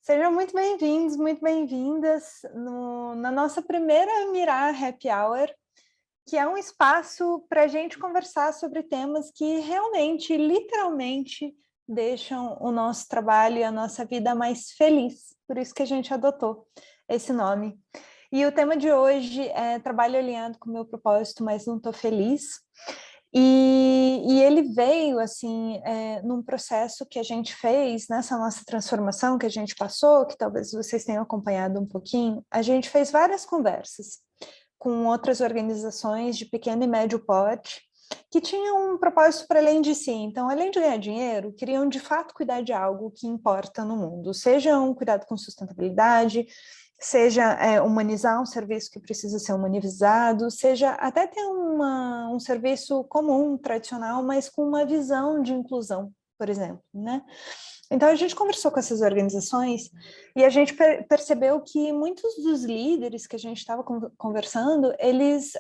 Sejam muito bem-vindos, muito bem-vindas na nossa primeira Mirar Happy Hour, que é um espaço para a gente conversar sobre temas que realmente, literalmente, deixam o nosso trabalho e a nossa vida mais feliz. Por isso que a gente adotou esse nome. E o tema de hoje é trabalho alinhado com o meu propósito, mas não estou feliz. E ele veio, assim, num processo que a gente fez, nessa nossa transformação que a gente passou, que talvez vocês tenham acompanhado um pouquinho, a gente fez várias conversas com outras organizações de pequeno e médio porte, que tinham um propósito para além de si. Então, além de ganhar dinheiro, queriam de fato cuidar de algo que importa no mundo, seja um cuidado com sustentabilidade, seja humanizar um serviço que precisa ser humanizado, seja até ter um serviço comum, tradicional, mas com uma visão de inclusão, por exemplo, né? Então, a gente conversou com essas organizações e a gente percebeu que muitos dos líderes que a gente estava conversando, eles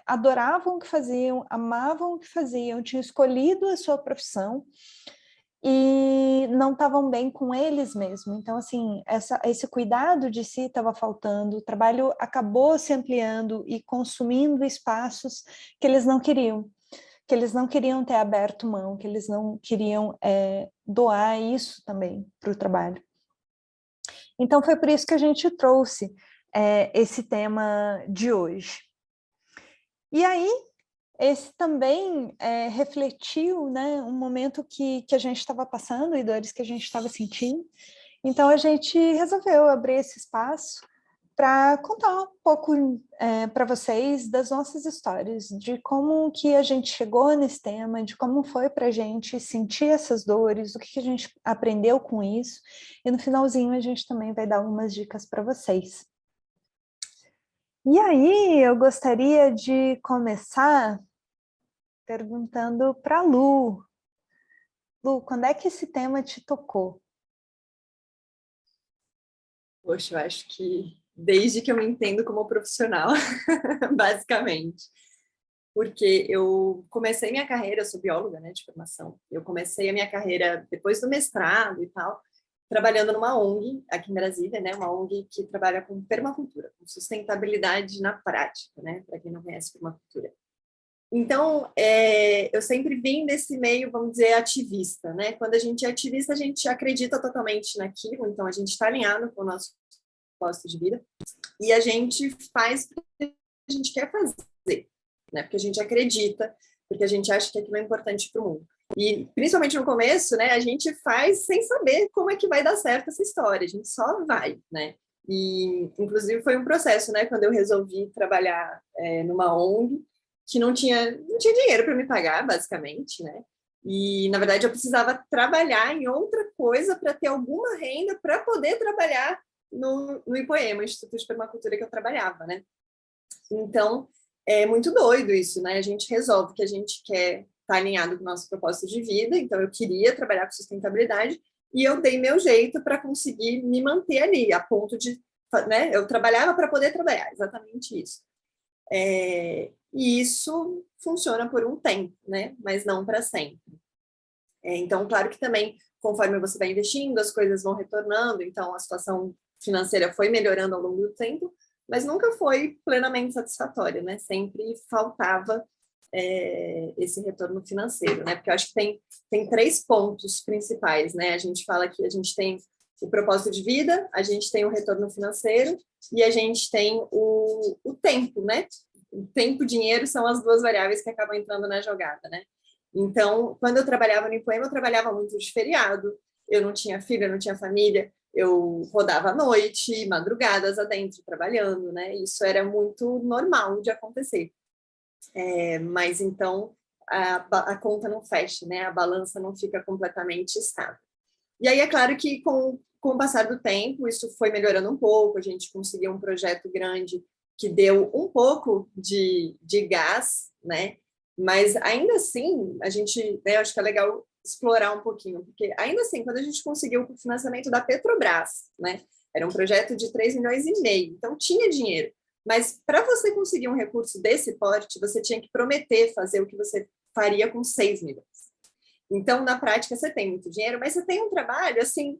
adoravam o que faziam, amavam o que faziam, tinham escolhido a sua profissão e não estavam bem com eles mesmos. Então, assim, esse cuidado de si estava faltando, o trabalho acabou se ampliando e consumindo espaços que eles não queriam. Que eles não queriam ter aberto mão, que eles não queriam doar isso também para o trabalho. Então, foi por isso que a gente trouxe esse tema de hoje. E aí, esse também refletiu, né, um momento que a gente estava passando e dores que a gente estava sentindo. Então, a gente resolveu abrir esse espaço para contar um pouco para vocês das nossas histórias, de como que a gente chegou nesse tema, de como foi para a gente sentir essas dores, o que a gente aprendeu com isso, e no finalzinho a gente também vai dar algumas dicas para vocês. E aí, eu gostaria de começar perguntando para a Lu. Lu, quando é que esse tema te tocou? Poxa, eu acho que desde que eu me entendo como profissional, basicamente. Porque eu comecei minha carreira, eu sou bióloga, né, de formação. Eu comecei a minha carreira depois do mestrado e tal, trabalhando numa ONG aqui em Brasília, né, uma ONG que trabalha com permacultura, com sustentabilidade na prática, né, para quem não conhece permacultura. Então, eu sempre vim desse meio, vamos dizer, ativista, né? Quando a gente é ativista, a gente acredita totalmente naquilo, então a gente está alinhado com o nosso propósito de vida e a gente faz o que a gente quer fazer, né? Porque a gente acredita, porque a gente acha que aquilo é importante para o mundo. E, principalmente no começo, né, a gente faz sem saber como é que vai dar certo essa história, a gente só vai, né? E, inclusive, foi um processo, né, quando eu resolvi trabalhar numa ONG, que não tinha dinheiro para me pagar, basicamente, né? E, na verdade, eu precisava trabalhar em outra coisa para ter alguma renda para poder trabalhar no IPOEMA, Instituto de Permacultura que eu trabalhava, né? Então, é muito doido isso, né? A gente resolve que a gente quer estar alinhado com o nosso propósito de vida, então eu queria trabalhar com sustentabilidade e eu dei meu jeito para conseguir me manter ali, a ponto de, né? Eu trabalhava para poder trabalhar, exatamente isso. E isso funciona por um tempo, né? Mas não para sempre. Então, claro que também, conforme você vai investindo, as coisas vão retornando, então a situação financeira foi melhorando ao longo do tempo, mas nunca foi plenamente satisfatória, né? Sempre faltava esse retorno financeiro, né? Porque eu acho que tem três pontos principais, né? A gente fala que a gente tem o propósito de vida, a gente tem o retorno financeiro e a gente tem o tempo, né? O tempo e o dinheiro são as duas variáveis que acabam entrando na jogada, né? Então, quando eu trabalhava no Ipoema, eu trabalhava muito de feriado, eu não tinha filho, eu não tinha família, eu rodava à noite, madrugadas adentro, trabalhando, né? Isso era muito normal de acontecer. Mas então a conta não fecha, né? A balança não fica completamente estável. E aí é claro que com o passar do tempo isso foi melhorando um pouco, a gente conseguiu um projeto grande que deu um pouco de gás, né? Mas ainda assim, a gente, né, acho que é legal explorar um pouquinho, porque ainda assim, quando a gente conseguiu o financiamento da Petrobras, né? Era um projeto de 3,5 milhões, então tinha dinheiro. Mas para você conseguir um recurso desse porte, você tinha que prometer fazer o que você faria com 6 milhões. Então, na prática, você tem muito dinheiro, mas você tem um trabalho, assim,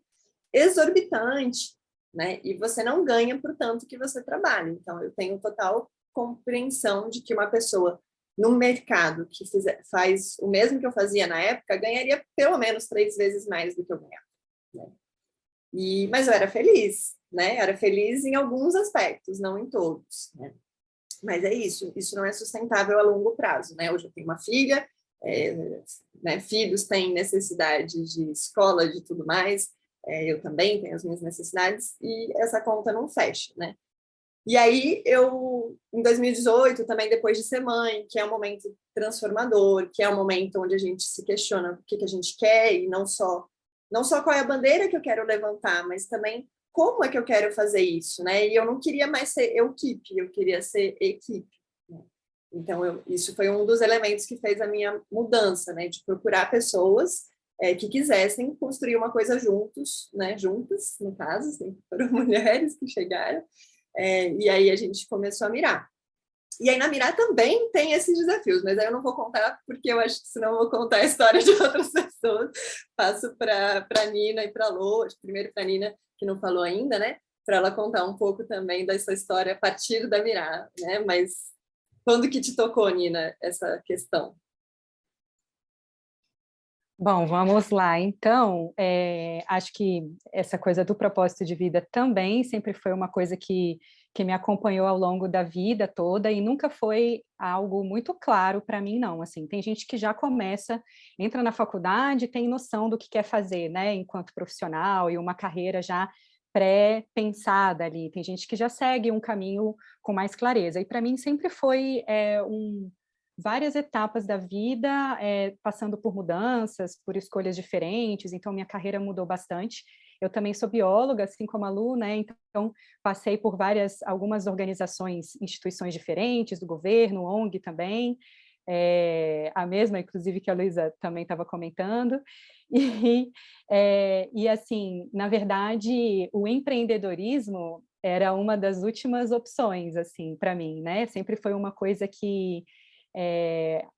exorbitante, né? E você não ganha por tanto que você trabalha. Então, eu tenho total compreensão de que uma pessoa no mercado que faz o mesmo que eu fazia na época, ganharia pelo menos 3 vezes mais do que eu ganhava, né? Mas eu era feliz, né? Era feliz em alguns aspectos, não em todos, né? Mas é isso não é sustentável a longo prazo, né? Hoje eu tenho uma filha, né? Filhos têm necessidade de escola, de tudo mais, eu também tenho as minhas necessidades, e essa conta não fecha, né? E aí, em 2018, também depois de ser mãe, que é um momento transformador, que é um momento onde a gente se questiona o que a gente quer, e não só qual é a bandeira que eu quero levantar, mas também como é que eu quero fazer isso, né? E eu não queria mais ser equipe, eu queria ser equipe, né? Então, isso foi um dos elementos que fez a minha mudança, né? De procurar pessoas que quisessem construir uma coisa juntos, né? Juntas, no caso, assim, foram mulheres que chegaram, e aí a gente começou a mirar. E aí na Mirar também tem esses desafios, mas aí eu não vou contar, porque eu acho que senão eu vou contar a história de outras pessoas. Passo para a Nina e para a Lô, primeiro para a Nina, que não falou ainda, né? Para ela contar um pouco também dessa história a partir da Mirar, né? Mas quando que te tocou, Nina, essa questão? Bom, vamos lá. Então, acho que essa coisa do propósito de vida também sempre foi uma coisa que me acompanhou ao longo da vida toda e nunca foi algo muito claro para mim, não. Assim, tem gente que já começa, entra na faculdade, tem noção do que quer fazer, né, enquanto profissional e uma carreira já pré-pensada ali. Tem gente que já segue um caminho com mais clareza. E para mim sempre foi várias etapas da vida, passando por mudanças, por escolhas diferentes, então minha carreira mudou bastante. Eu também sou bióloga, assim como a Lu, né? Então passei por algumas organizações, instituições diferentes, do governo, ONG também, a mesma, inclusive, que a Luísa também estava comentando. E assim, na verdade, o empreendedorismo era uma das últimas opções, assim, para mim, né? Sempre foi uma coisa que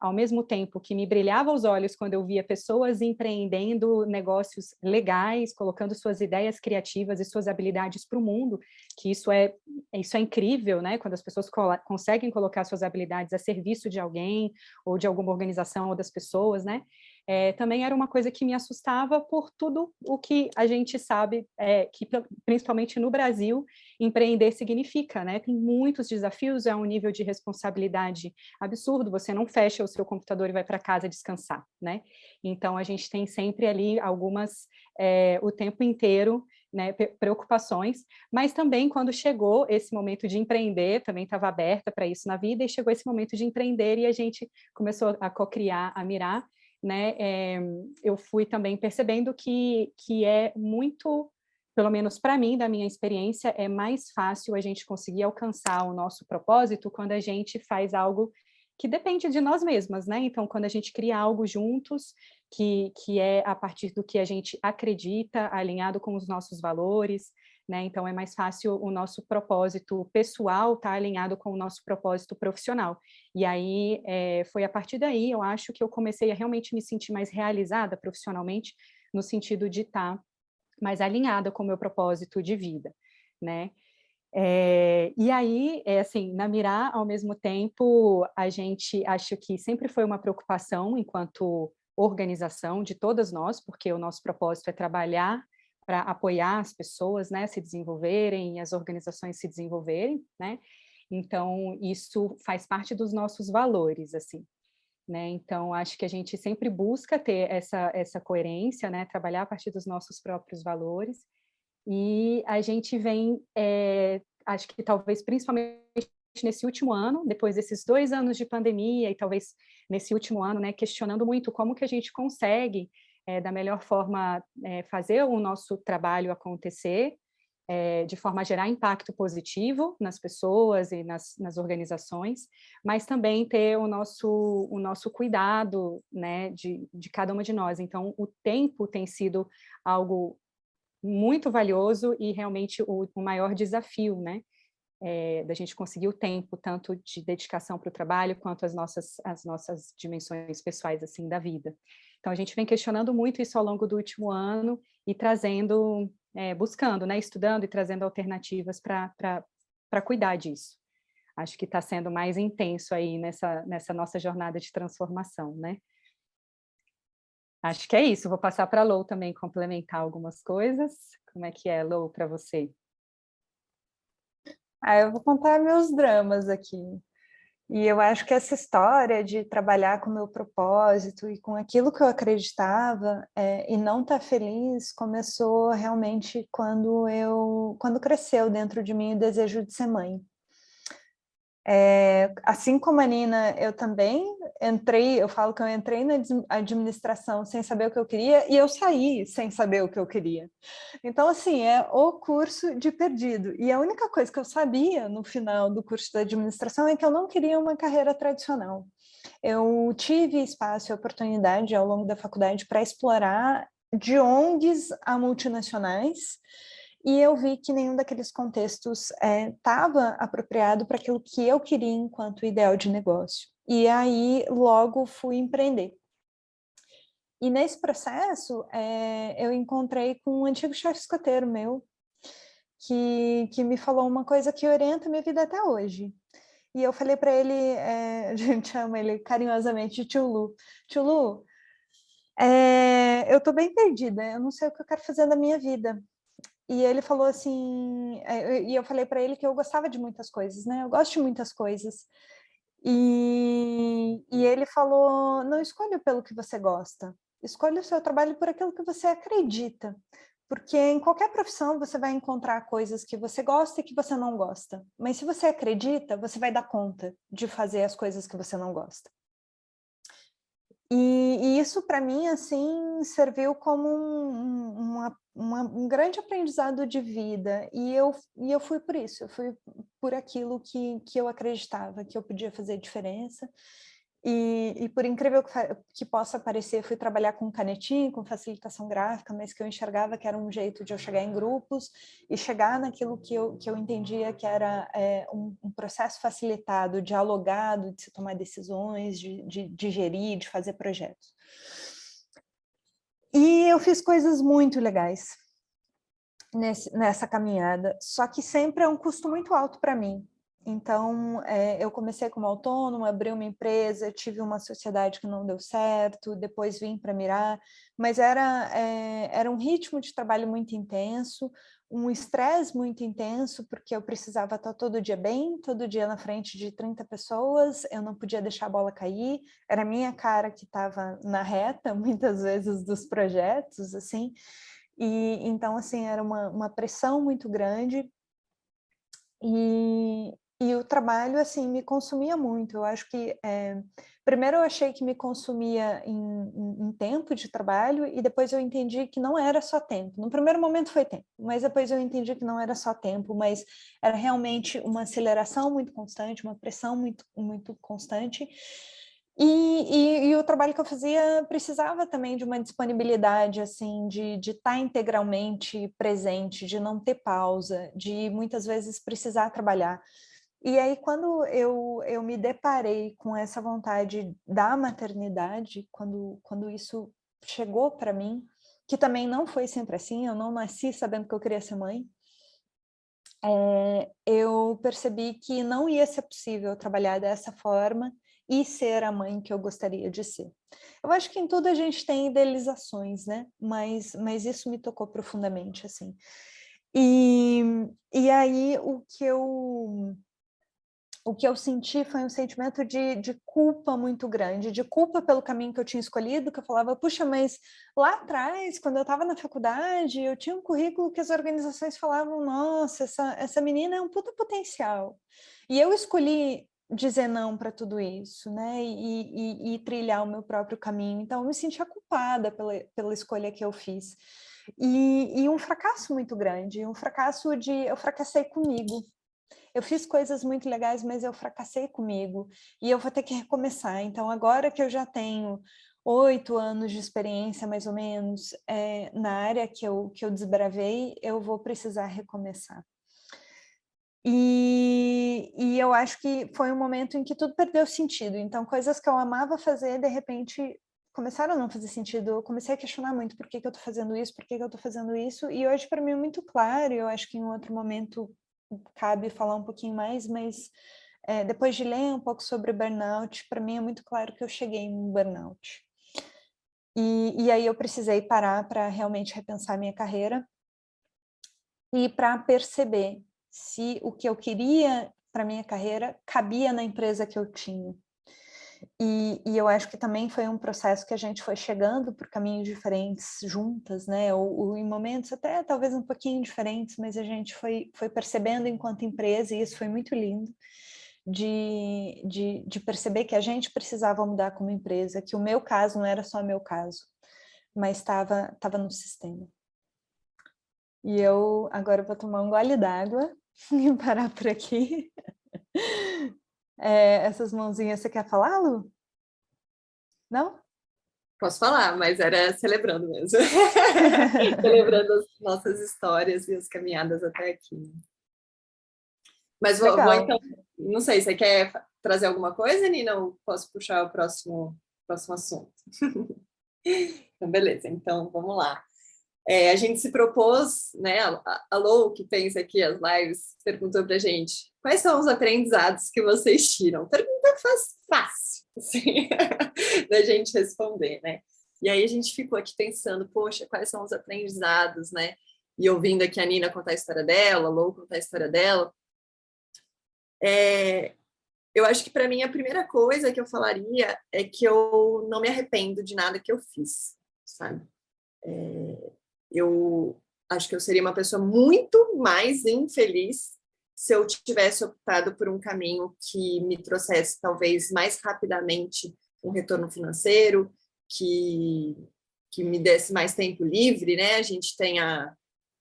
ao mesmo tempo que me brilhava os olhos quando eu via pessoas empreendendo negócios legais, colocando suas ideias criativas e suas habilidades para o mundo, que isso é incrível, né? Quando as pessoas conseguem colocar suas habilidades a serviço de alguém, ou de alguma organização, ou das pessoas, né? Também era uma coisa que me assustava por tudo o que a gente sabe, que principalmente no Brasil, empreender significa, né? Tem muitos desafios, é um nível de responsabilidade absurdo, você não fecha o seu computador e vai para casa descansar, né? Então, a gente tem sempre ali algumas, o tempo inteiro, né, preocupações, mas também quando chegou esse momento de empreender, também estava aberta para isso na vida, e chegou esse momento de empreender e a gente começou a cocriar, a mirar, né? Eu fui também percebendo que é muito, pelo menos para mim, da minha experiência, é mais fácil a gente conseguir alcançar o nosso propósito quando a gente faz algo que depende de nós mesmas, né? Então, quando a gente cria algo juntos, que é a partir do que a gente acredita, alinhado com os nossos valores, né? Então, é mais fácil o nosso propósito pessoal estar alinhado com o nosso propósito profissional. E aí, foi a partir daí, eu acho que eu comecei a realmente me sentir mais realizada profissionalmente, no sentido de estar mais alinhada com o meu propósito de vida, né? E aí, assim, na Mirar, ao mesmo tempo, a gente, acho que sempre foi uma preocupação enquanto organização de todas nós, porque o nosso propósito é trabalhar para apoiar as pessoas, né, se desenvolverem e as organizações se desenvolverem, né? Então, isso faz parte dos nossos valores, assim, né? Então, acho que a gente sempre busca ter essa coerência, né, trabalhar a partir dos nossos próprios valores. E a gente vem, acho que talvez principalmente nesse último ano, depois desses 2 anos de pandemia, e talvez nesse último ano, né, questionando muito como que a gente consegue, da melhor forma, fazer o nosso trabalho acontecer, de forma a gerar impacto positivo nas pessoas e nas organizações, mas também ter o nosso cuidado, né, de cada uma de nós. Então, o tempo tem sido algo muito valioso e realmente o maior desafio, né, da gente conseguir o tempo, tanto de dedicação para o trabalho, quanto as nossas dimensões pessoais, assim, da vida. Então, a gente vem questionando muito isso ao longo do último ano e trazendo, buscando, né, estudando e trazendo alternativas para cuidar disso. Acho que está sendo mais intenso aí nessa nossa jornada de transformação, né? Acho que é isso, vou passar para a Lou também complementar algumas coisas. Como é que é, Lou, para você? Eu vou contar meus dramas aqui. E eu acho que essa história de trabalhar com o meu propósito e com aquilo que eu acreditava e não estar feliz começou realmente quando cresceu dentro de mim o desejo de ser mãe. Assim como a Nina, eu também eu falo que eu entrei na administração sem saber o que eu queria e eu saí sem saber o que eu queria. Então, assim, é o curso de perdido. E a única coisa que eu sabia no final do curso de administração é que eu não queria uma carreira tradicional. Eu tive espaço e oportunidade ao longo da faculdade para explorar de ONGs a multinacionais, e eu vi que nenhum daqueles contextos estava apropriado para aquilo que eu queria enquanto ideal de negócio. E aí, logo, fui empreender. E nesse processo, eu encontrei com um antigo chefe escoteiro meu, que me falou uma coisa que orienta a minha vida até hoje. E eu falei para ele, a gente chama ele carinhosamente de Tio Lu. Tio Lu, eu estou bem perdida, eu não sei o que eu quero fazer da minha vida. E ele falou assim, e eu falei para ele que eu gostava de muitas coisas, né? Eu gosto de muitas coisas. E ele falou, não escolha pelo que você gosta, escolha o seu trabalho por aquilo que você acredita. Porque em qualquer profissão você vai encontrar coisas que você gosta e que você não gosta. Mas se você acredita, você vai dar conta de fazer as coisas que você não gosta. E isso, para mim, assim, serviu como um grande aprendizado de vida. E eu fui por isso, eu fui por aquilo que eu acreditava, que eu podia fazer diferença. E por incrível que possa parecer, fui trabalhar com canetinha, com facilitação gráfica, mas que eu enxergava que era um jeito de eu chegar em grupos e chegar naquilo que eu entendia que era um processo facilitado, dialogado, de se tomar decisões, de gerir, de fazer projetos. E eu fiz coisas muito legais nessa caminhada, só que sempre é um custo muito alto para mim. Então, eu comecei como autônoma, abri uma empresa, tive uma sociedade que não deu certo, depois vim para Mirar, mas era um ritmo de trabalho muito intenso, um estresse muito intenso, porque eu precisava estar todo dia bem, todo dia na frente de 30 pessoas, eu não podia deixar a bola cair, era a minha cara que estava na reta, muitas vezes, dos projetos, assim, e então, assim, era uma pressão muito grande, e o trabalho, assim, me consumia muito. Eu acho que, primeiro eu achei que me consumia em tempo de trabalho, e depois eu entendi que não era só tempo. No primeiro momento foi tempo, mas depois eu entendi que não era só tempo, mas era realmente uma aceleração muito constante, uma pressão muito, muito constante. E o trabalho que eu fazia precisava também de uma disponibilidade, assim, de estar integralmente presente, de não ter pausa, de muitas vezes precisar trabalhar. E aí, quando eu me deparei com essa vontade da maternidade, quando isso chegou para mim, que também não foi sempre assim, eu não nasci sabendo que eu queria ser mãe, eu percebi que não ia ser possível trabalhar dessa forma e ser a mãe que eu gostaria de ser. Eu acho que em tudo a gente tem idealizações, né? Mas isso me tocou profundamente, assim. E aí o que eu senti foi um sentimento de culpa muito grande, de culpa pelo caminho que eu tinha escolhido, que eu falava, puxa, mas lá atrás, quando eu estava na faculdade, eu tinha um currículo que as organizações falavam, nossa, essa menina é um puta potencial. E eu escolhi dizer não para tudo isso, né, e trilhar o meu próprio caminho. Então, eu me sentia culpada pela escolha que eu fiz. E um fracasso muito grande, eu fracassei comigo. Eu fiz coisas muito legais, mas eu fracassei comigo e eu vou ter que recomeçar. Então, agora que eu já tenho 8 anos de experiência, mais ou menos, na área que eu desbravei, eu vou precisar recomeçar. E eu acho que foi um momento em que tudo perdeu sentido. Então, coisas que eu amava fazer, de repente, começaram a não fazer sentido, eu comecei a questionar muito por que que eu estou fazendo isso, por que que eu estou fazendo isso, e hoje para mim é muito claro, eu acho que em outro momento cabe falar um pouquinho mais, mas depois de ler um pouco sobre burnout, para mim é muito claro que eu cheguei em um burnout. E aí eu precisei parar para realmente repensar minha carreira e para perceber se o que eu queria para minha carreira cabia na empresa que eu tinha. E eu acho que também foi um processo que a gente foi chegando por caminhos diferentes juntas, né? Ou em momentos até talvez um pouquinho diferentes, mas a gente foi percebendo enquanto empresa, e isso foi muito lindo, de perceber que a gente precisava mudar como empresa, que o meu caso não era só meu caso, mas estava no sistema. E eu agora vou tomar um gole d'água e parar por aqui. Essas mãozinhas, você quer falar, Lu? Não? Posso falar, mas era celebrando mesmo. Celebrando as nossas histórias e as caminhadas até aqui. Mas vou então, não sei, você quer trazer alguma coisa, Nina, ou posso puxar o próximo assunto? Então, beleza, então vamos lá. A gente se propôs, né, a Lou, que pensa aqui as lives, perguntou pra gente, quais são os aprendizados que vocês tiram? Pergunta fácil, assim, da gente responder, né? E aí a gente ficou aqui pensando, poxa, quais são os aprendizados, né? E ouvindo aqui a Nina contar a história dela, a Lou contar a história dela. Eu acho que para mim a primeira coisa que eu falaria é que eu não me arrependo de nada que eu fiz, sabe? Eu acho que eu seria uma pessoa muito mais infeliz se eu tivesse optado por um caminho que me trouxesse talvez mais rapidamente um retorno financeiro, que me desse mais tempo livre, né? A gente tem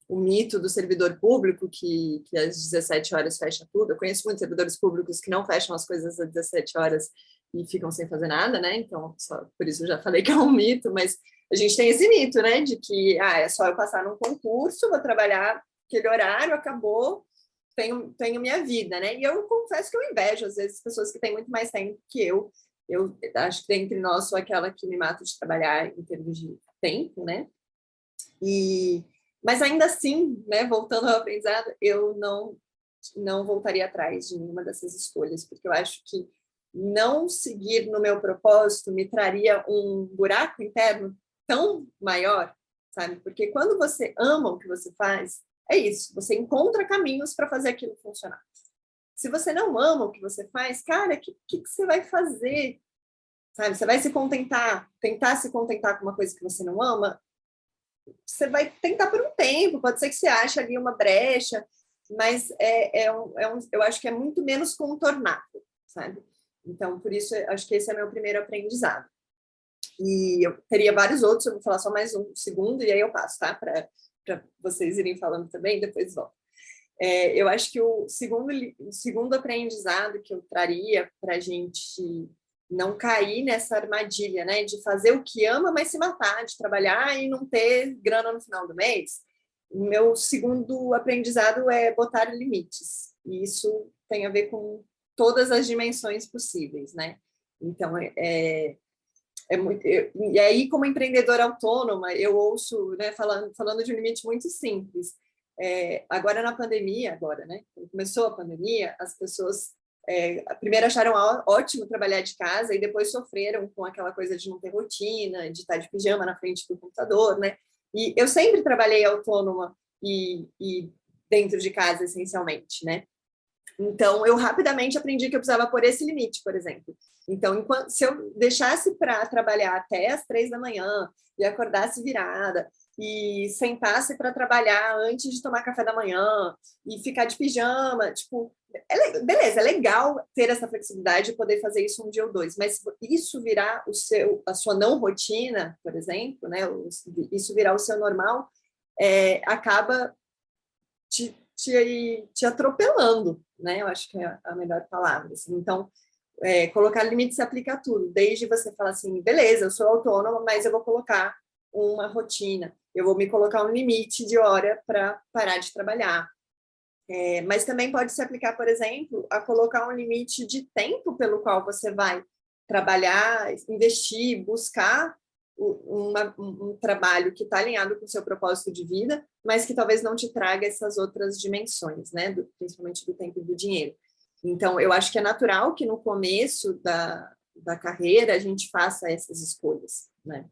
o mito do servidor público, que às 17 horas fecha tudo. Eu conheço muitos servidores públicos que não fecham as coisas às 17 horas e ficam sem fazer nada, né? Então, só por isso eu já falei que é um mito, mas a gente tem esse mito, né? De que é só eu passar num concurso, vou trabalhar aquele horário, acabou, tenho minha vida, né? E eu confesso que eu invejo, às vezes, pessoas que têm muito mais tempo que eu. Eu acho que entre nós sou aquela que me mata de trabalhar em termos de tempo, né? Mas ainda assim, né, voltando ao aprendizado, eu não voltaria atrás de nenhuma dessas escolhas, porque eu acho que não seguir no meu propósito me traria um buraco interno tão maior, sabe? Porque quando você ama o que você faz, é isso, você encontra caminhos para fazer aquilo funcionar. Se você não ama o que você faz, cara, o que você vai fazer? Sabe? Você vai tentar se contentar com uma coisa que você não ama? Você vai tentar por um tempo, pode ser que você ache ali uma brecha, mas eu acho que é muito menos contornável, sabe? Então, por isso, acho que esse é meu primeiro aprendizado. E eu teria vários outros, eu vou falar só mais um segundo, e aí eu passo, tá? Para vocês irem falando também, depois volto. Eu acho que o segundo aprendizado que eu traria para a gente não cair nessa armadilha, né, de fazer o que ama, mas se matar, de trabalhar e não ter grana no final do mês. O meu segundo aprendizado é botar limites. E isso tem a ver com todas as dimensões possíveis, né? Então, e aí, como empreendedora autônoma, eu ouço, né, falando de um limite muito simples. Agora na pandemia, né? Quando começou a pandemia, as pessoas primeiro acharam ótimo trabalhar de casa e depois sofreram com aquela coisa de não ter rotina, de estar de pijama na frente do computador, né? E eu sempre trabalhei autônoma e dentro de casa, essencialmente, né? Então, eu rapidamente aprendi que eu precisava pôr esse limite, por exemplo. Então, se eu deixasse para trabalhar até as 3 da manhã e acordasse virada e sentasse para trabalhar antes de tomar café da manhã e ficar de pijama, tipo, beleza, é legal ter essa flexibilidade e poder fazer isso um dia ou dois, mas isso virar a sua não rotina, por exemplo, né? Isso virar o seu normal, acaba te atropelando, né? Eu acho que é a melhor palavra. Assim. Então, colocar limites se aplica a tudo. Desde você falar assim, beleza, eu sou autônoma, mas eu vou colocar uma rotina. Eu vou me colocar um limite de hora para parar de trabalhar. Mas também pode se aplicar, por exemplo, a colocar um limite de tempo pelo qual você vai trabalhar, investir, buscar um trabalho que está alinhado com o seu propósito de vida, mas que talvez não te traga essas outras dimensões, né? Principalmente do tempo e do dinheiro. Então, eu acho que é natural que no começo da carreira a gente faça essas escolhas, né?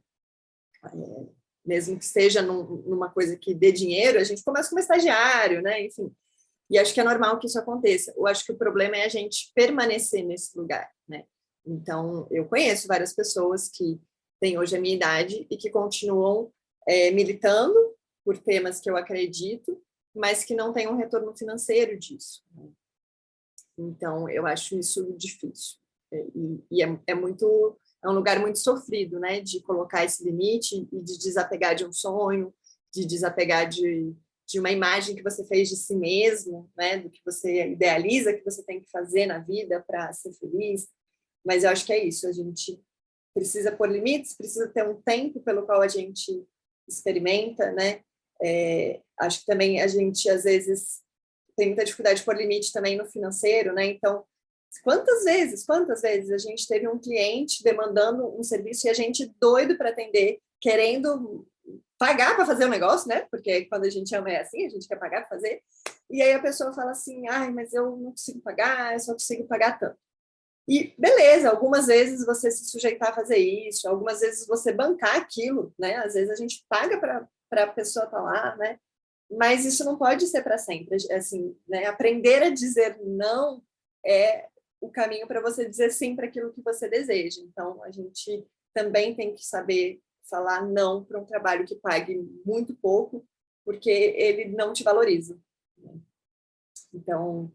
Mesmo que seja numa coisa que dê dinheiro, a gente começa como estagiário, né? Enfim, e acho que é normal que isso aconteça. Eu acho que o problema é a gente permanecer nesse lugar, né? Então, eu conheço várias pessoas que têm hoje a minha idade e que continuam militando por temas que eu acredito, mas que não têm um retorno financeiro disso, né? Então, eu acho isso difícil. E é um lugar muito sofrido, né? De colocar esse limite e de desapegar de um sonho, de desapegar de uma imagem que você fez de si mesmo, né? Do que você idealiza que você tem que fazer na vida para ser feliz. Mas eu acho que é isso, a gente precisa pôr limites, precisa ter um tempo pelo qual a gente experimenta, né? Acho que também a gente, às vezes, tem muita dificuldade de pôr limite também no financeiro, né? Então, quantas vezes a gente teve um cliente demandando um serviço e a gente doido para atender, querendo pagar para fazer o negócio, né? Porque quando a gente ama é assim, a gente quer pagar para fazer. E aí a pessoa fala assim, ai, mas eu não consigo pagar, eu só consigo pagar tanto. E beleza, algumas vezes você se sujeitar a fazer isso, algumas vezes você bancar aquilo, né? Às vezes a gente paga para a pessoa estar lá, né? Mas isso não pode ser para sempre, assim, né? Aprender a dizer não é o caminho para você dizer sim para aquilo que você deseja. Então, a gente também tem que saber falar não para um trabalho que pague muito pouco, porque ele não te valoriza. Então,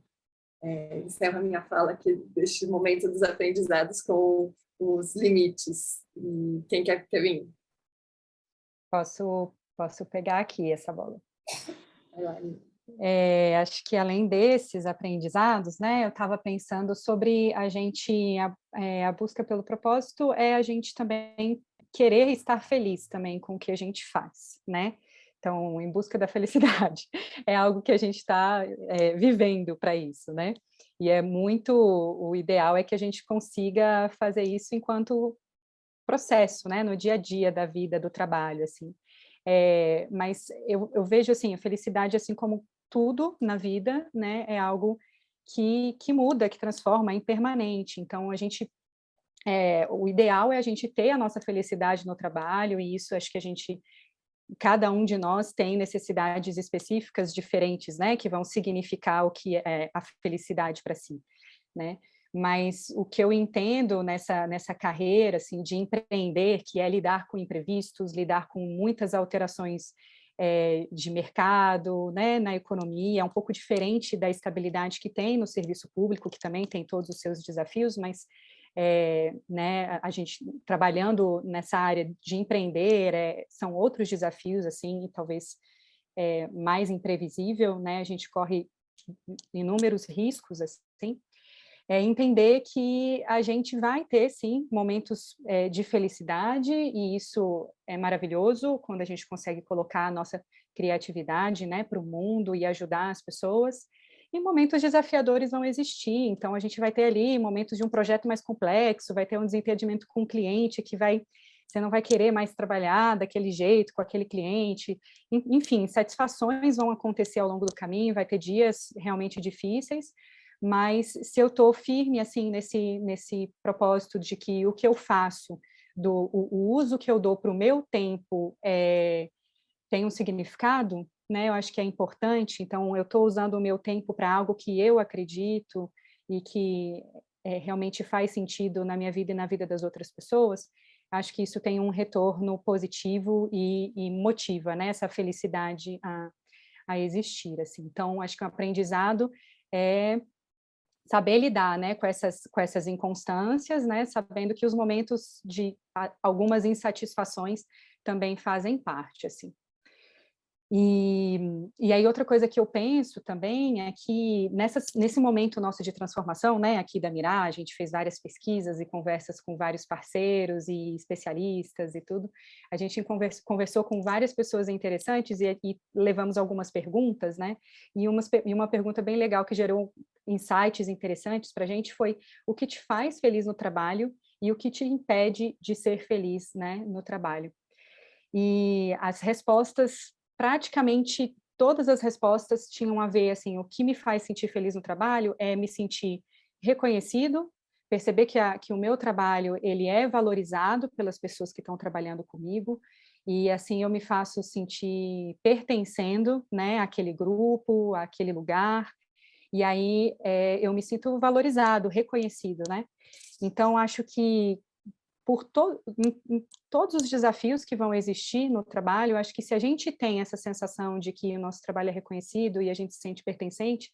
encerro a minha fala aqui deste momento dos aprendizados com os limites. E quem quer vir? Posso pegar aqui essa bola. Vai lá. Acho que além desses aprendizados, né, eu estava pensando sobre a busca pelo propósito é a gente também querer estar feliz também com o que a gente faz, né? Então, em busca da felicidade, é algo que a gente está vivendo para isso, né? E o ideal é que a gente consiga fazer isso enquanto processo, né, no dia a dia da vida, do trabalho, assim. Mas eu vejo, assim, a felicidade, assim como tudo na vida, né, é algo que muda, que transforma, é impermanente. Então, o ideal é a gente ter a nossa felicidade no trabalho, e isso acho que cada um de nós tem necessidades específicas diferentes, né, que vão significar o que é a felicidade para si, né? Mas o que eu entendo nessa carreira, assim, de empreender, que é lidar com imprevistos, lidar com muitas alterações de mercado, né, na economia, é um pouco diferente da estabilidade que tem no serviço público, que também tem todos os seus desafios, mas né, a gente trabalhando nessa área de empreender, são outros desafios, assim, e talvez mais imprevisível, né, a gente corre inúmeros riscos, assim, entender que a gente vai ter, sim, momentos de felicidade, e isso é maravilhoso, quando a gente consegue colocar a nossa criatividade, né, para o mundo e ajudar as pessoas, e momentos desafiadores vão existir, então a gente vai ter ali momentos de um projeto mais complexo, vai ter um desentendimento com o cliente você não vai querer mais trabalhar daquele jeito com aquele cliente, enfim, satisfações vão acontecer ao longo do caminho, vai ter dias realmente difíceis, mas se eu estou firme assim nesse propósito de que o que eu faço, o uso que eu dou para o meu tempo tem um significado, né? Eu acho que é importante. Então, eu estou usando o meu tempo para algo que eu acredito e que realmente faz sentido na minha vida e na vida das outras pessoas. Acho que isso tem um retorno positivo e motiva, né, essa felicidade a existir. Assim. Então, acho que o aprendizado é saber lidar, né, com essas inconstâncias, né, sabendo que os momentos de algumas insatisfações também fazem parte, assim. E aí outra coisa que eu penso também é que nesse momento nosso de transformação, né, aqui da Mirá, a gente fez várias pesquisas e conversas com vários parceiros e especialistas e tudo, a gente conversou com várias pessoas interessantes e levamos algumas perguntas, né, e uma pergunta bem legal que gerou insights interessantes para a gente foi: o que te faz feliz no trabalho e o que te impede de ser feliz, né, no trabalho. E as respostas, praticamente todas as respostas tinham a ver, assim, o que me faz sentir feliz no trabalho é me sentir reconhecido, perceber que o meu trabalho ele é valorizado pelas pessoas que estão trabalhando comigo, e assim eu me faço sentir pertencendo, né, àquele grupo, àquele lugar, e aí eu me sinto valorizado, reconhecido, né? Então, acho que em todos os desafios que vão existir no trabalho, acho que se a gente tem essa sensação de que o nosso trabalho é reconhecido e a gente se sente pertencente,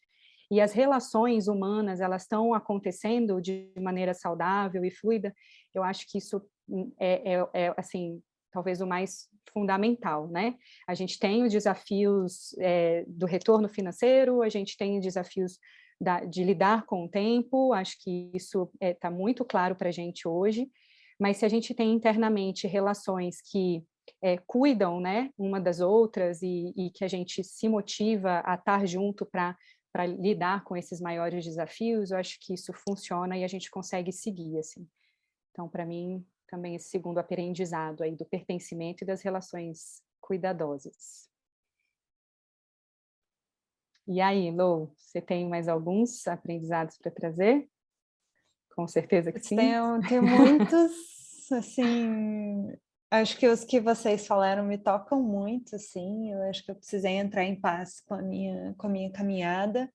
e as relações humanas elas estão acontecendo de maneira saudável e fluida, eu acho que isso assim, talvez o mais fundamental, né? A gente tem os desafios do retorno financeiro, a gente tem os desafios de lidar com o tempo, acho que isso está muito claro para a gente hoje, mas se a gente tem internamente relações que cuidam, né, uma das outras e que a gente se motiva a estar junto para lidar com esses maiores desafios, eu acho que isso funciona e a gente consegue seguir, assim. Então, para mim, também esse segundo aprendizado aí do pertencimento e das relações cuidadosas. E aí, Lou, você tem mais alguns aprendizados para trazer? Com certeza que sim. Tem muitos, assim, acho que os que vocês falaram me tocam muito, assim, eu acho que eu precisei entrar em paz com a minha caminhada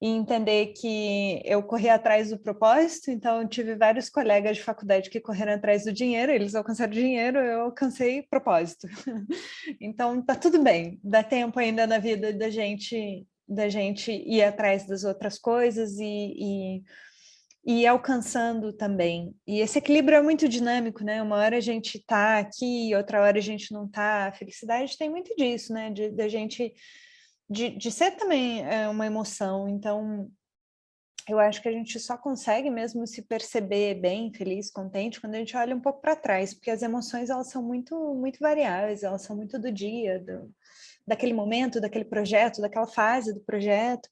e entender que eu corri atrás do propósito, então eu tive vários colegas de faculdade que correram atrás do dinheiro, eles alcançaram dinheiro, eu alcancei propósito. Então tá tudo bem, dá tempo ainda na vida da gente ir atrás das outras coisas e ir alcançando também. E esse equilíbrio é muito dinâmico, né? Uma hora a gente tá aqui, outra hora a gente não tá. A felicidade tem muito disso, né? De ser também uma emoção. Então, eu acho que a gente só consegue mesmo se perceber bem, feliz, contente, quando a gente olha um pouco para trás, porque as emoções, elas são muito, muito variáveis, elas são muito do dia, daquele momento, daquele projeto, daquela fase do projeto,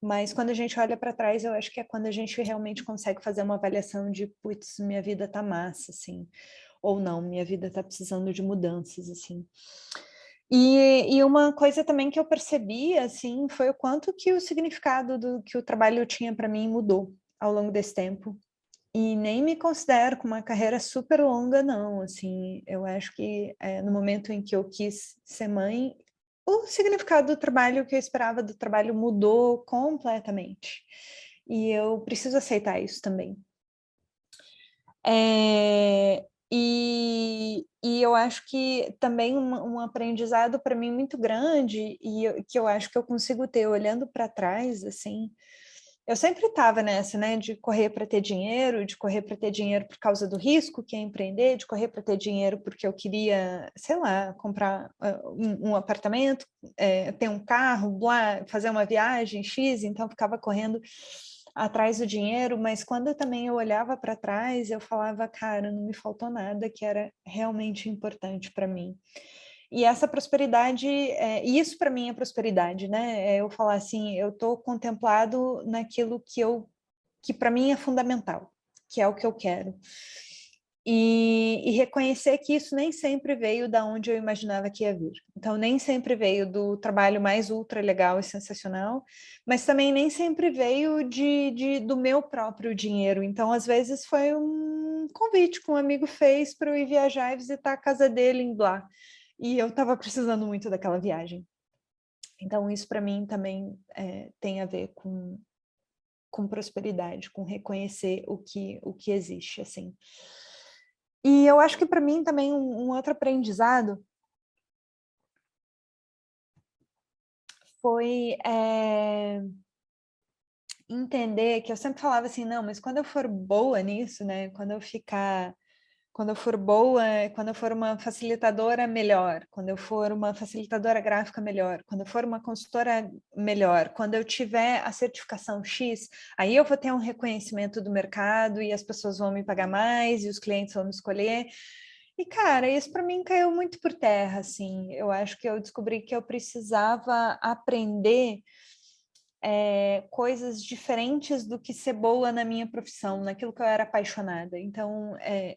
mas quando a gente olha para trás, eu acho que é quando a gente realmente consegue fazer uma avaliação de, putz, minha vida tá massa, assim, ou não, minha vida tá precisando de mudanças, assim. E uma coisa também que eu percebi, assim, foi o quanto que o significado do que o trabalho tinha para mim mudou ao longo desse tempo. E nem me considero com uma carreira super longa, não, assim, eu acho que no momento em que eu quis ser mãe, o significado do trabalho que eu esperava do trabalho mudou completamente. E eu preciso aceitar isso também. E eu acho que também um aprendizado para mim muito grande que eu acho que eu consigo ter olhando para trás, assim, eu sempre estava nessa, né, de correr para ter dinheiro, de correr para ter dinheiro por causa do risco que é empreender, de correr para ter dinheiro porque eu queria, sei lá, comprar um apartamento, ter um carro, blá, fazer uma viagem X, então ficava correndo atrás do dinheiro, mas quando também eu olhava para trás, eu falava, cara, não me faltou nada que era realmente importante para mim. E essa prosperidade, isso para mim é prosperidade, né? Eu falar assim, eu estou contemplado naquilo que para mim é fundamental, que é o que eu quero. E reconhecer que isso nem sempre veio da onde eu imaginava que ia vir. Então, nem sempre veio do trabalho mais ultra legal e sensacional, mas também nem sempre veio do meu próprio dinheiro. Então, às vezes, foi um convite que um amigo fez para eu ir viajar e visitar a casa dele em Blá. E eu estava precisando muito daquela viagem. Então, isso para mim também tem a ver com prosperidade, com reconhecer o que existe, assim. E eu acho que para mim também um outro aprendizado foi entender que eu sempre falava assim, não, mas quando eu for boa nisso, né, quando eu for boa, quando eu for uma facilitadora melhor, quando eu for uma facilitadora gráfica melhor, quando eu for uma consultora melhor, quando eu tiver a certificação X, aí eu vou ter um reconhecimento do mercado e as pessoas vão me pagar mais e os clientes vão me escolher. E, cara, isso para mim caiu muito por terra, assim. Eu acho que eu descobri que eu precisava aprender coisas diferentes do que ser boa na minha profissão, naquilo que eu era apaixonada. Então,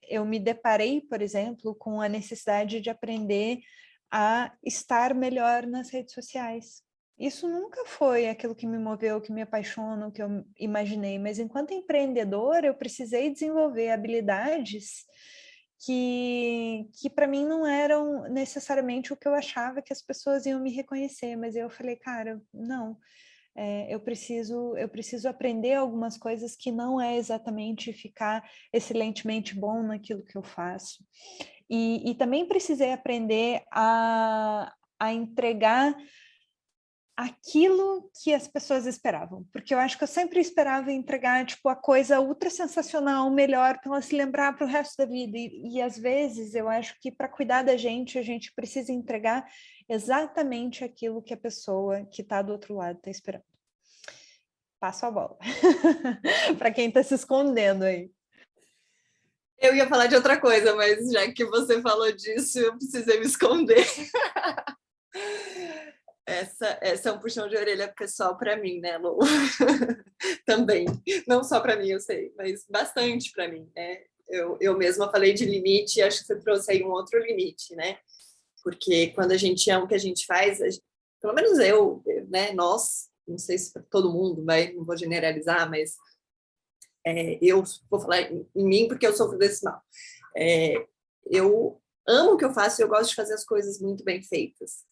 eu me deparei, por exemplo, com a necessidade de aprender a estar melhor nas redes sociais. Isso nunca foi aquilo que me moveu, que me apaixona, o que eu imaginei, mas enquanto empreendedora, eu precisei desenvolver habilidades que para mim não eram necessariamente o que eu achava que as pessoas iam me reconhecer, mas eu falei, cara, não, eu preciso aprender algumas coisas que não é exatamente ficar excelentemente bom naquilo que eu faço. E também precisei aprender a entregar aquilo que as pessoas esperavam, porque eu acho que eu sempre esperava entregar tipo a coisa ultra sensacional, melhor, para ela se lembrar para o resto da vida, e às vezes eu acho que para cuidar da gente, a gente precisa entregar exatamente aquilo que a pessoa que está do outro lado está esperando. Passo a bola para quem está se escondendo aí. Eu ia falar de outra coisa, mas já que você falou disso, eu precisei me esconder. Essa é um puxão de orelha pessoal para mim, né, Lu? Também. Não só para mim, eu sei, mas bastante para mim, né? Eu mesma falei de limite e acho que você trouxe aí um outro limite, né? Porque quando a gente ama o que a gente faz, pelo menos eu, né, nós, não sei se para todo mundo, não vou generalizar, mas eu vou falar em mim porque eu sofro desse mal. Eu amo o que eu faço e eu gosto de fazer as coisas muito bem feitas.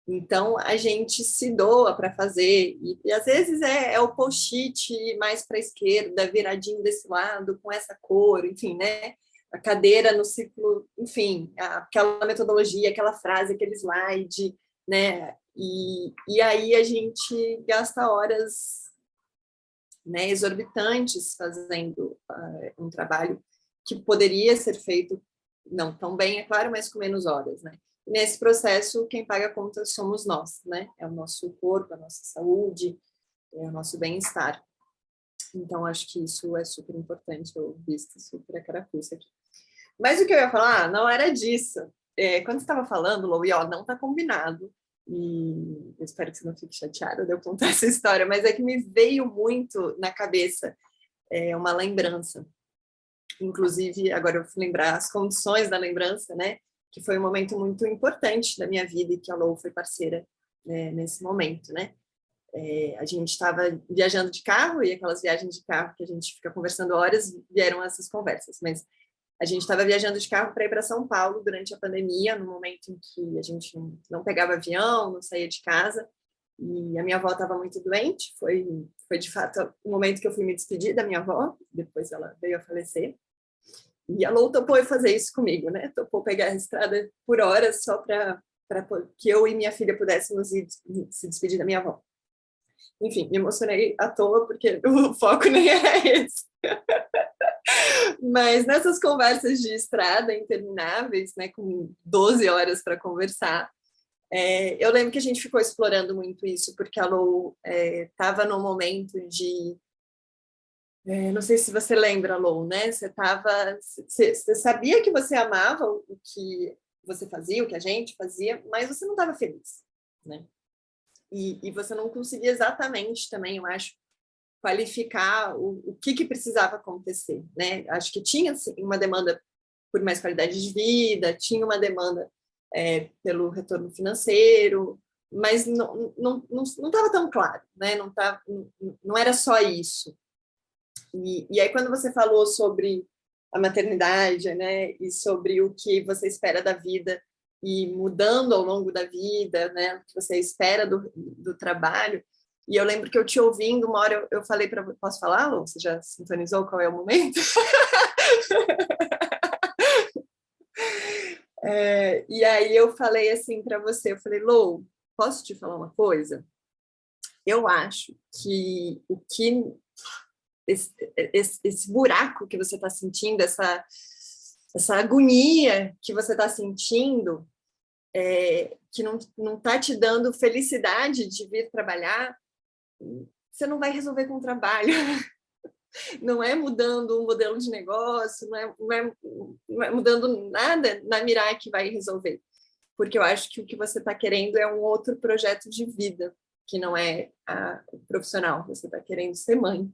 Então, a gente se doa para fazer, e às vezes é o post-it mais para a esquerda, viradinho desse lado, com essa cor, enfim, né? A cadeira no círculo, enfim, aquela metodologia, aquela frase, aquele slide, né? E aí a gente gasta horas, né, exorbitantes fazendo um trabalho que poderia ser feito não tão bem, é claro, mas com menos horas, né? Nesse processo, quem paga a conta somos nós, né? É o nosso corpo, a nossa saúde, é o nosso bem-estar. Então, acho que isso é super importante, eu visto super a carapuça aqui. Mas o que eu ia falar não era disso. Quando você estava falando, Lou, não está combinado, e eu espero que você não fique chateada de eu contar essa história, mas é que me veio muito na cabeça uma lembrança. Inclusive, agora eu fui lembrar as condições da lembrança, né? Que foi um momento muito importante da minha vida e que a Lou foi parceira, né, nesse momento, né? A gente estava viajando de carro, e aquelas viagens de carro que a gente fica conversando horas, vieram essas conversas, mas a gente estava viajando de carro para ir para São Paulo durante a pandemia, no momento em que a gente não pegava avião, não saía de casa, e a minha avó estava muito doente, foi de fato o momento que eu fui me despedir da minha avó, depois ela veio a falecer. E a Lou topou fazer isso comigo, né? Topou pegar a estrada por horas só para que eu e minha filha pudéssemos ir se despedir da minha avó. Enfim, me emocionei à toa, porque o foco nem era esse. Mas nessas conversas de estrada intermináveis, né, com 12 horas para conversar, eu lembro que a gente ficou explorando muito isso, porque a Lou estava num momento de... não sei se você lembra, Lou, né? Você sabia que você amava o que você fazia, o que a gente fazia, mas você não estava feliz, né? E você não conseguia exatamente também, eu acho, qualificar o que precisava acontecer, né? Acho que tinha assim, uma demanda por mais qualidade de vida, tinha uma demanda pelo retorno financeiro, mas não estava tão claro, né? Não era só isso. E aí, quando você falou sobre a maternidade, né, e sobre o que você espera da vida e mudando ao longo da vida, né, o que você espera do trabalho, e eu lembro que eu te ouvindo, uma hora eu falei para... Posso falar, Lou? Você já sintonizou qual é o momento? E aí eu falei assim para você, eu falei, Lou, posso te falar uma coisa? Eu acho que o que... Esse buraco que você está sentindo, essa agonia que você está sentindo, que não está te dando felicidade de vir trabalhar, você não vai resolver com o trabalho. Não é mudando um modelo de negócio, não é mudando nada na Mirai que vai resolver. Porque eu acho que o que você está querendo é um outro projeto de vida, que não é o profissional, você está querendo ser mãe.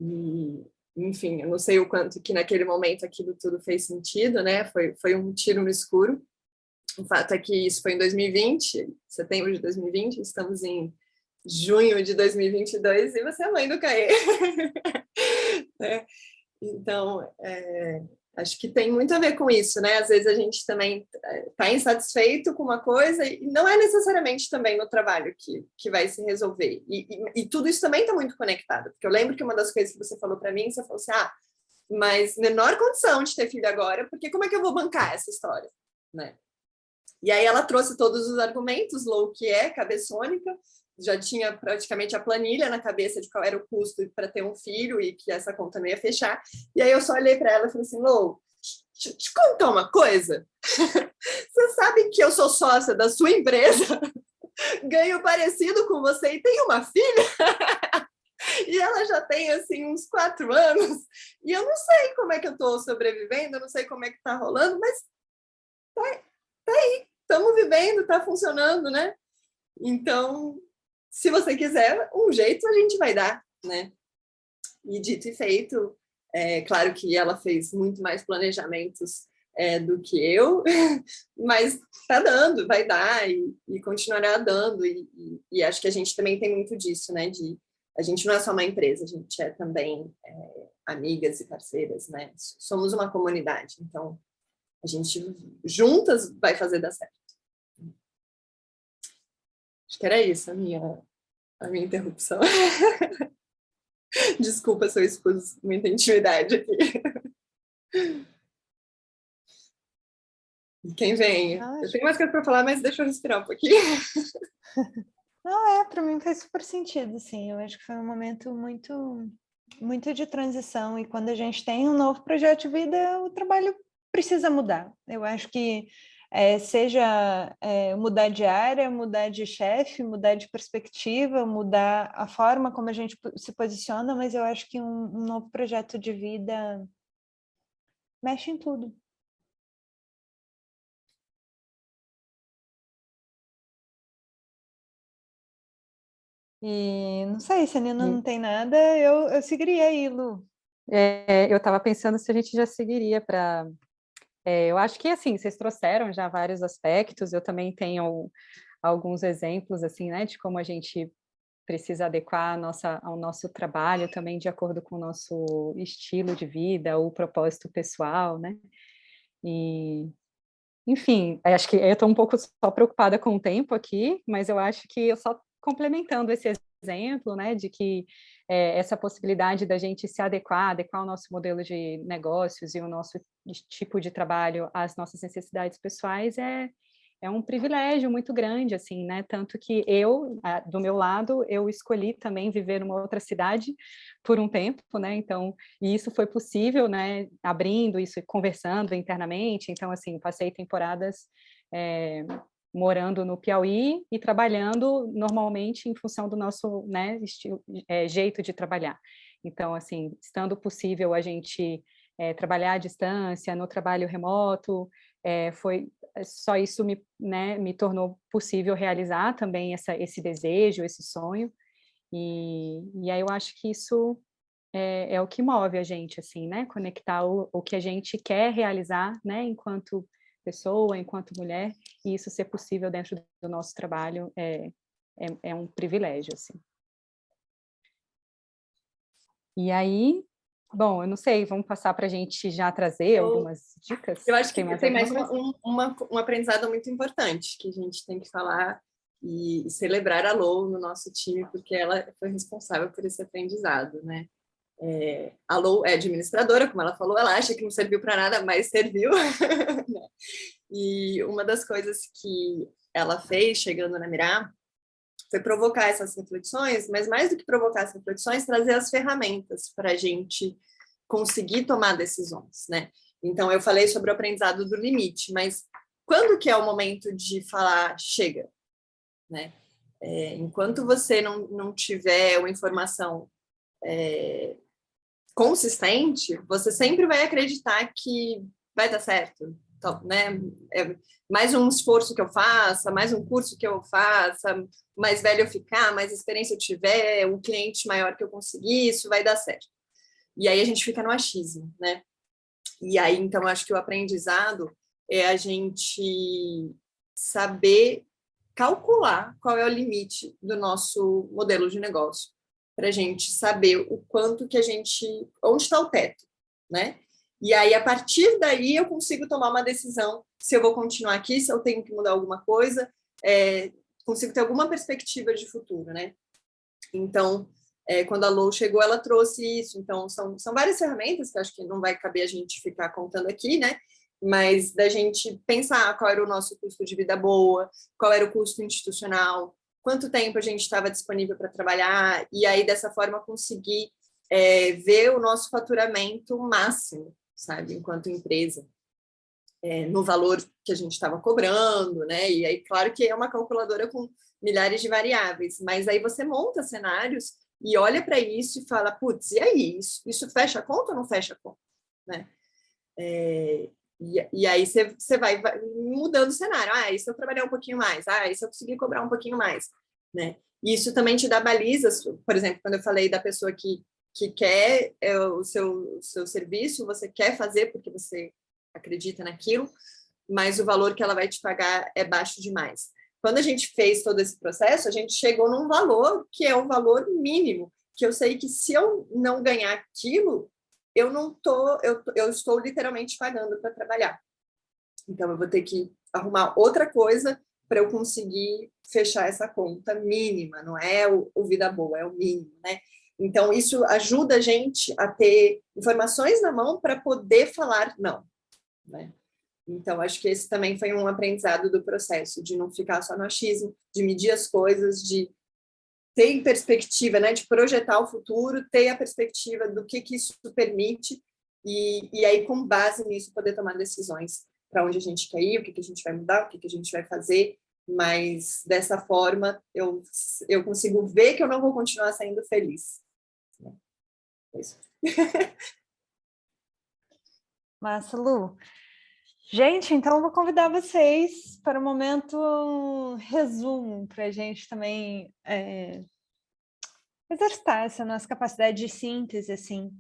E, enfim, eu não sei o quanto que naquele momento aquilo tudo fez sentido, né? Foi um tiro no escuro. O fato é que isso foi em 2020, setembro de 2020, estamos em junho de 2022 e você é mãe do Caê. Né? Então, acho que tem muito a ver com isso, né? Às vezes a gente também está insatisfeito com uma coisa e não é necessariamente também no trabalho que vai se resolver. E tudo isso também está muito conectado, porque eu lembro que uma das coisas que você falou para mim, você falou assim, mas menor condição de ter filho agora, porque como é que eu vou bancar essa história, né? E aí ela trouxe todos os argumentos, Lou, que é cabeçônica, já tinha praticamente a planilha na cabeça de qual era o custo para ter um filho e que essa conta não ia fechar. E aí eu só olhei para ela e falei assim, Lou, deixa eu te contar uma coisa. Você sabe que eu sou sócia da sua empresa, ganho parecido com você e tenho uma filha? E ela já tem, assim, uns 4 anos. E eu não sei como é que eu estou sobrevivendo, eu não sei como é que está rolando, mas tá aí, estamos vivendo, está funcionando, né? Então, se você quiser, um jeito a gente vai dar, né? E dito e feito, claro que ela fez muito mais planejamentos do que eu, mas tá dando, vai dar e continuará dando. E acho que a gente também tem muito disso, né? A gente não é só uma empresa, a gente é também amigas e parceiras, né? Somos uma comunidade, então a gente juntas vai fazer dar certo. Acho que era isso a minha interrupção. Desculpa se eu expus muita intimidade aqui. E quem vem? Eu tenho mais coisa para falar, mas deixa eu respirar um pouquinho. Não, para mim faz super sentido, sim. Eu acho que foi um momento muito de transição, e quando a gente tem um novo projeto de vida, o trabalho precisa mudar. Eu acho que seja mudar de área, mudar de chefe, mudar de perspectiva, mudar a forma como a gente se posiciona, mas eu acho que um novo projeto de vida mexe em tudo. E não sei, se a Nina não tem nada, eu seguiria aí, Lu. Eu estava pensando se a gente já seguiria para... eu acho que, assim, vocês trouxeram já vários aspectos, eu também tenho alguns exemplos, assim, né, de como a gente precisa adequar ao nosso trabalho também de acordo com o nosso estilo de vida, o propósito pessoal, né? E, enfim, acho que eu estou um pouco só preocupada com o tempo aqui, mas eu acho que eu só complementando esse exemplo, né, de que essa possibilidade da gente se adequar o nosso modelo de negócios e o nosso tipo de trabalho às nossas necessidades pessoais é um privilégio muito grande, assim, né, tanto que eu, do meu lado, eu escolhi também viver numa outra cidade por um tempo, né, então, e isso foi possível, né, abrindo isso e conversando internamente, então, assim, passei temporadas morando no Piauí e trabalhando normalmente em função do nosso, né, jeito de trabalhar. Então, assim, estando possível a gente trabalhar à distância, no trabalho remoto, só isso me tornou possível realizar também esse desejo, esse sonho, e aí eu acho que isso é o que move a gente, assim, né, conectar o que a gente quer realizar, né, enquanto pessoa, enquanto mulher, e isso ser possível dentro do nosso trabalho é um privilégio, assim. E aí, bom, eu não sei, vamos passar para a gente já trazer algumas dicas? Eu acho que tem mais um aprendizado muito importante que a gente tem que falar e celebrar a Lou no nosso time, porque ela foi responsável por esse aprendizado, né? A Lou é administradora, como ela falou, ela acha que não serviu para nada, mas serviu. E uma das coisas que ela fez chegando na Mirá foi provocar essas reflexões, mas mais do que provocar essas reflexões, trazer as ferramentas para a gente conseguir tomar decisões, né? Então, eu falei sobre o aprendizado do limite, mas quando que é o momento de falar chega, né? Enquanto você não tiver uma informação consistente, você sempre vai acreditar que vai dar certo, então, né? Mais um esforço que eu faça, mais um curso que eu faça, mais velho eu ficar, mais experiência eu tiver, um cliente maior que eu conseguir, isso vai dar certo. E aí a gente fica no achismo, né? E aí, então, acho que o aprendizado é a gente saber calcular qual é o limite do nosso modelo de negócio, para a gente saber o quanto que a gente, onde está o teto, né? E aí, a partir daí, eu consigo tomar uma decisão se eu vou continuar aqui, se eu tenho que mudar alguma coisa, consigo ter alguma perspectiva de futuro, né? Então, quando a Lou chegou, ela trouxe isso. Então, são várias ferramentas que acho que não vai caber a gente ficar contando aqui, né? Mas da gente pensar qual era o nosso custo de vida boa, qual era o custo institucional, quanto tempo a gente estava disponível para trabalhar, e aí, dessa forma, conseguir ver o nosso faturamento máximo, sabe, enquanto empresa, no valor que a gente estava cobrando, né? E aí, claro que é uma calculadora com milhares de variáveis, mas aí você monta cenários e olha para isso e fala, putz, e aí, isso fecha a conta ou não fecha a conta, né? E aí você vai mudando o cenário. E se eu trabalhar um pouquinho mais? E se eu conseguir cobrar um pouquinho mais? Né? E isso também te dá balizas, por exemplo, quando eu falei da pessoa que quer o seu serviço, você quer fazer porque você acredita naquilo, mas o valor que ela vai te pagar é baixo demais. Quando a gente fez todo esse processo, a gente chegou num valor que é o valor mínimo, que eu sei que se eu não ganhar aquilo, eu estou literalmente pagando para trabalhar. Então, eu vou ter que arrumar outra coisa para eu conseguir fechar essa conta mínima, não é o vida boa, é o mínimo, né? Então, isso ajuda a gente a ter informações na mão para poder falar não, né? Então, acho que esse também foi um aprendizado do processo, de não ficar só no achismo, de medir as coisas, de ter perspectiva, né, de projetar o futuro, ter a perspectiva do que isso permite, e aí, com base nisso, poder tomar decisões para onde a gente quer ir, o que a gente vai mudar, o que a gente vai fazer, mas dessa forma eu consigo ver que eu não vou continuar sendo feliz. É isso. Massa, Lu. Gente, então eu vou convidar vocês para o momento resumo, para a gente também exercitar essa nossa capacidade de síntese, assim.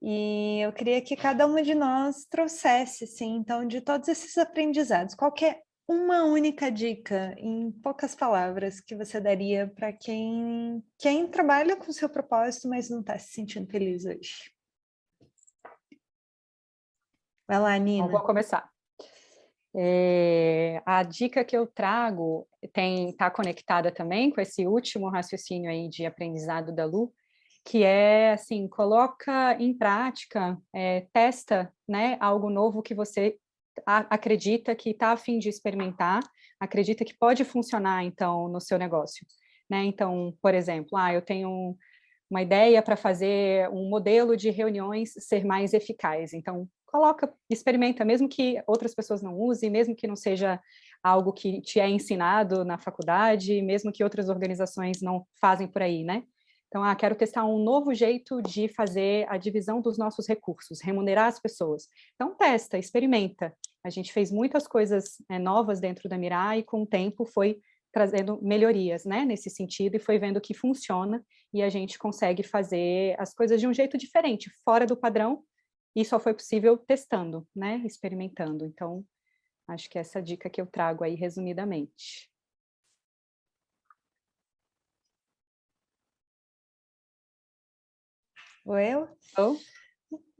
E eu queria que cada uma de nós trouxesse, assim, então, de todos esses aprendizados, qualquer uma única dica, em poucas palavras, que você daria para quem trabalha com o seu propósito, mas não está se sentindo feliz hoje. Vai lá, Nina. Então, vou começar. A dica que eu trago está conectada também com esse último raciocínio aí de aprendizado da Lu, que é assim, coloca em prática, testa, né, algo novo que você acredita que está a fim de experimentar, acredita que pode funcionar, então, no seu negócio, né? Então, por exemplo, eu tenho uma ideia para fazer um modelo de reuniões ser mais eficaz, então, experimenta, mesmo que outras pessoas não usem, mesmo que não seja algo que te é ensinado na faculdade, mesmo que outras organizações não fazem por aí, né? Então, quero testar um novo jeito de fazer a divisão dos nossos recursos, remunerar as pessoas. Então, testa, experimenta. A gente fez muitas coisas novas dentro da Mirai e, com o tempo, foi trazendo melhorias, né, nesse sentido, e foi vendo que funciona, e a gente consegue fazer as coisas de um jeito diferente, fora do padrão, e só foi possível testando, né, experimentando. Então, acho que essa dica que eu trago aí, resumidamente.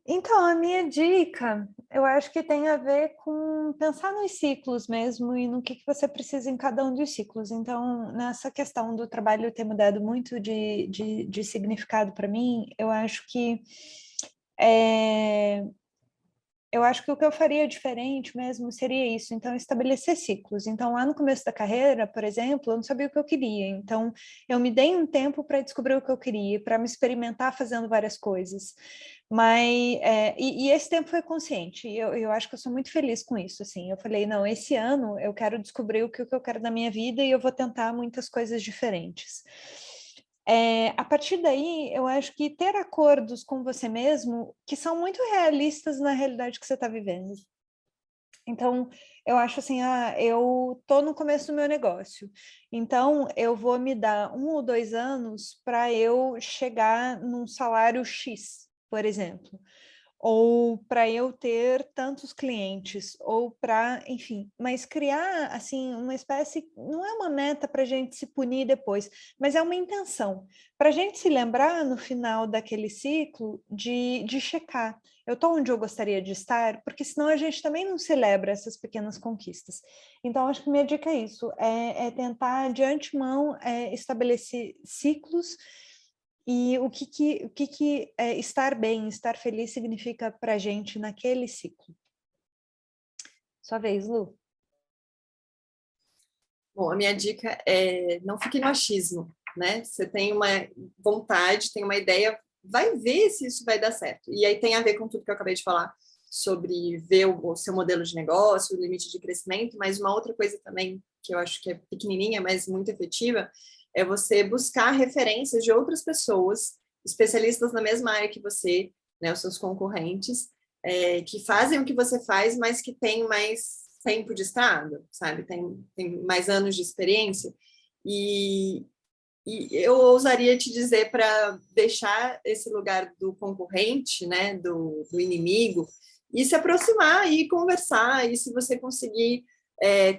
Então, a minha dica, eu acho que tem a ver com pensar nos ciclos mesmo e no que você precisa em cada um dos ciclos. Então, nessa questão do trabalho ter mudado muito de significado para mim, eu acho que o que eu faria diferente mesmo seria isso, então estabelecer ciclos. Então, lá no começo da carreira, por exemplo, eu não sabia o que eu queria, então eu me dei um tempo para descobrir o que eu queria, para me experimentar fazendo várias coisas. Mas, e esse tempo foi consciente, eu acho que eu sou muito feliz com isso, assim, eu falei, não, esse ano eu quero descobrir o que eu quero da minha vida e eu vou tentar muitas coisas diferentes. A partir daí, eu acho que ter acordos com você mesmo que são muito realistas na realidade que você está vivendo. Então, eu acho assim, eu tô no começo do meu negócio, então eu vou me dar 1 ou 2 anos para eu chegar num salário X, por exemplo, ou para eu ter tantos clientes, ou para, enfim, mas criar assim uma espécie, não é uma meta para a gente se punir depois, mas é uma intenção, para a gente se lembrar no final daquele ciclo de checar. Eu estou onde eu gostaria de estar, porque senão a gente também não celebra essas pequenas conquistas. Então, acho que minha dica é isso, é tentar de antemão estabelecer ciclos e o que estar bem, estar feliz significa para a gente naquele ciclo. Sua vez, Lu. Bom, a minha dica é não fique no achismo, né? Você tem uma vontade, tem uma ideia, vai ver se isso vai dar certo. E aí tem a ver com tudo que eu acabei de falar sobre ver o seu modelo de negócio, o limite de crescimento, mas uma outra coisa também que eu acho que é pequenininha, mas muito efetiva, é você buscar referências de outras pessoas, especialistas na mesma área que você, né, os seus concorrentes, que fazem o que você faz, mas que têm mais tempo de estrada, sabe? Tem mais anos de experiência. E eu ousaria te dizer para deixar esse lugar do concorrente, né, do inimigo, e se aproximar e conversar, e se você conseguir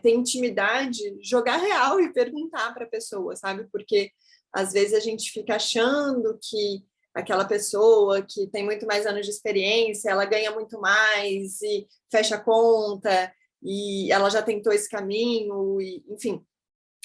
ter intimidade, jogar real e perguntar para a pessoa, sabe? Porque às vezes a gente fica achando que aquela pessoa que tem muito mais anos de experiência, ela ganha muito mais e fecha a conta, e ela já tentou esse caminho, e, enfim,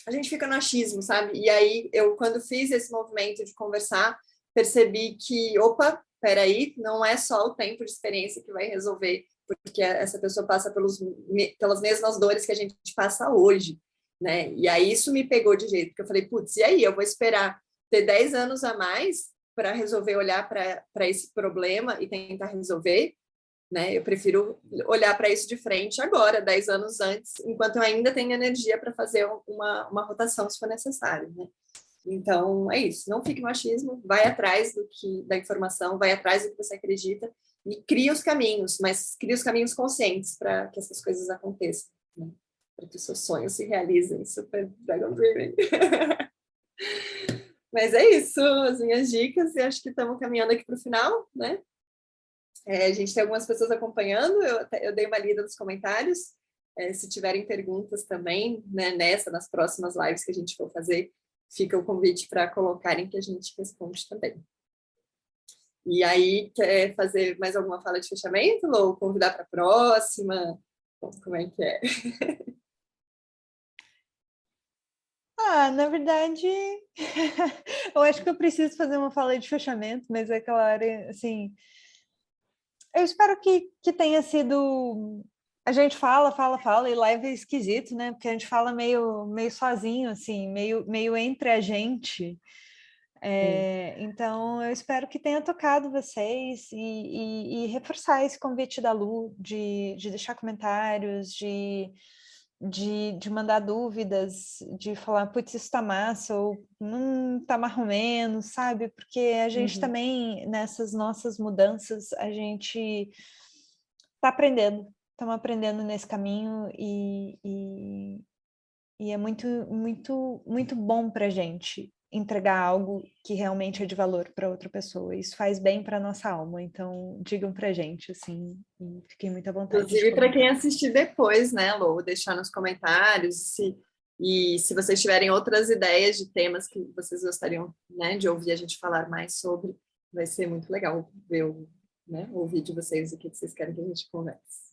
a gente fica no achismo, sabe? E aí, eu, quando fiz esse movimento de conversar, percebi que, opa, peraí, não é só o tempo de experiência que vai resolver, porque essa pessoa passa pelas mesmas dores que a gente passa hoje, né? E aí, isso me pegou de jeito, porque eu falei, putz, e aí, eu vou esperar ter 10 anos a mais para resolver olhar para esse problema e tentar resolver, né? Eu prefiro olhar para isso de frente agora, 10 anos antes, enquanto eu ainda tenho energia para fazer uma rotação se for necessário, né? Então, é isso. Não fique no achismo, vai atrás da informação, vai atrás do que você acredita e cria os caminhos, mas cria os caminhos conscientes para que essas coisas aconteçam, né? Para que os seus sonhos se realizem. Super Dragon Dreaming. Mas é isso, as minhas dicas, e acho que estamos caminhando aqui para o final, né? A gente tem algumas pessoas acompanhando, eu dei uma lida nos comentários. Se tiverem perguntas também, né, nas próximas lives que a gente for fazer, fica o convite para colocarem que a gente responde também. E aí, quer fazer mais alguma fala de fechamento ou convidar para a próxima? Como é que é? Na verdade, eu acho que eu preciso fazer uma fala de fechamento, mas é claro, assim, eu espero que tenha sido. A gente fala, e live é esquisito, né? Porque a gente fala meio sozinho, assim, meio entre a gente. Então, eu espero que tenha tocado vocês e reforçar esse convite da Lu de deixar comentários, de mandar dúvidas, de falar, putz, isso tá massa, ou tá mais ou menos, sabe? Porque a gente também, nessas nossas mudanças, a gente tá aprendendo, estamos aprendendo nesse caminho e é muito, muito, muito bom pra gente entregar algo que realmente é de valor para outra pessoa. Isso faz bem para nossa alma, então digam pra gente, assim, e fiquem muito à vontade. Inclusive, para quem assistir depois, né, Lou, deixar nos comentários e se vocês tiverem outras ideias de temas que vocês gostariam, né, de ouvir a gente falar mais sobre, vai ser muito legal ver ouvir de vocês o que vocês querem que a gente converse.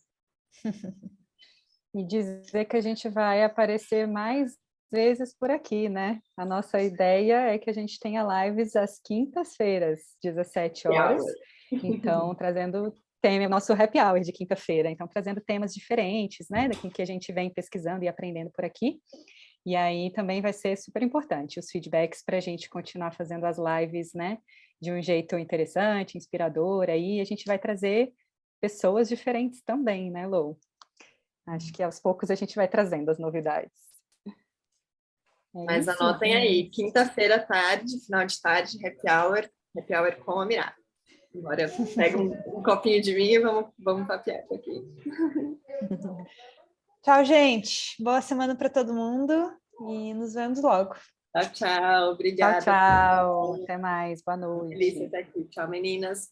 E dizer que a gente vai aparecer mais vezes por aqui, né? A nossa ideia é que a gente tenha lives às quintas-feiras, 17 horas. Então, trazendo tema, nosso happy hour de quinta-feira. Então, trazendo temas diferentes, né? Daquilo que a gente vem pesquisando e aprendendo por aqui. E aí também vai ser super importante os feedbacks para a gente continuar fazendo as lives, né? De um jeito interessante, inspirador. Aí a gente vai trazer pessoas diferentes também, né, Lou? Acho que aos poucos a gente vai trazendo as novidades. Mas anotem aí, quinta-feira à tarde, final de tarde, happy hour com a Mirada. Agora pega um copinho de vinho e vamos papear aqui. Tchau, gente. Boa semana para todo mundo e nos vemos logo. Tchau, tchau. Obrigada. Tchau, tchau. Até mais. Boa noite. Delícia estar aqui. Tchau, meninas.